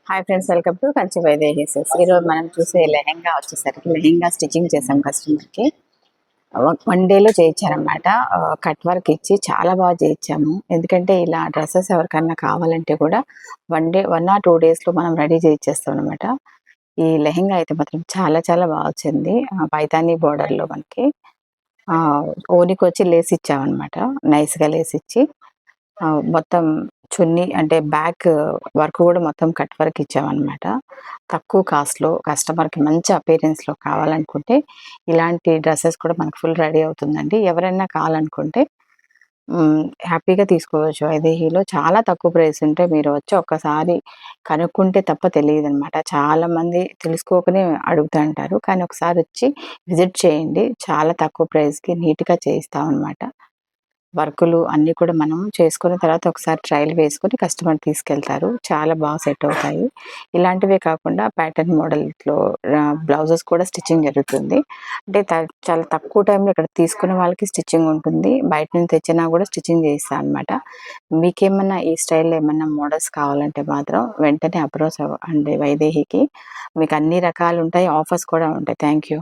Hi friends, welcome to Kanchi Vaidehis. ఈరోజు మనం చూసే లెహెంగా వచ్చేసరికి లెహెంగా స్టిచ్చింగ్ చేసాం కస్టమర్కి. 1 డేలో చేయించారనమాట. కట్ వర్క్ ఇచ్చి చాలా బాగా చేయించాము. ఎందుకంటే ఇలా డ్రెస్సెస్ ఎవరికన్నా కావాలంటే కూడా 1 ఆర్ 2 డేస్లో మనం రెడీ చేయించేస్తాం అనమాట. ఈ లెహెంగా అయితే మాత్రం చాలా చాలా బాగా వచ్చింది. పైతానీ బోర్డర్లో మనకి ఓనికొచ్చి లేస్ ఇచ్చామన్నమాట. నైస్గా లేస్ ఇచ్చి మొత్తం చున్నీ అంటే బ్యాక్ వర్క్ కూడా మొత్తం కట్ వర్క్ ఇచ్చామన్నమాట. తక్కువ కాస్ట్‌లో కస్టమర్‌కి మంచి అపియరెన్స్‌లో కావాలనుకుంటే ఇలాంటి డ్రెసెస్ కూడా మనకు ఫుల్ రెడీ అవుతుందండి. ఎవరైనా కావాలనుకుంటే హ్యాపీగా తీసుకోవచ్చు. వైదేహీలో చాలా తక్కువ ప్రైస్ ఉంటే మీరు వచ్చి ఒక్కసారి కనుక్కుంటే తప్ప తెలీదనమాట. చాలామంది తెలుసుకోకనే అడుగుతా ఉంటారు. కానీ ఒకసారి వచ్చి విజిట్ చేయండి. చాలా తక్కువ ప్రైస్‌కి నీట్‌గా చేయిస్తామనమాట. వర్కులు అన్నీ కూడా మనం చేసుకున్న తర్వాత ఒకసారి ట్రయల్ వేసుకొని కస్టమర్ తీసుకెళ్తారు. చాలా బాగా సెట్ అవుతాయి. ఇలాంటివే కాకుండా ప్యాటర్న్ మోడల్స్‌లో బ్లౌజెస్ కూడా స్టిచ్చింగ్ జరుగుతుంది. అంటే చాలా తక్కువ టైంలో ఇక్కడ తీసుకున్న వాళ్ళకి స్టిచ్చింగ్ ఉంటుంది. బయట నుంచి తెచ్చినా కూడా స్టిచ్చింగ్ చేయిస్తా అనమాట. మీకేమన్నా ఈ స్టైల్‌లో ఏమన్నా మోడల్స్ కావాలంటే మాత్రం వెంటనే అప్రోచ్ అవ్వండి వైదేహికి. మీకు అన్ని రకాలుంటాయి. ఆఫర్స్ కూడా ఉంటాయి. Thank you.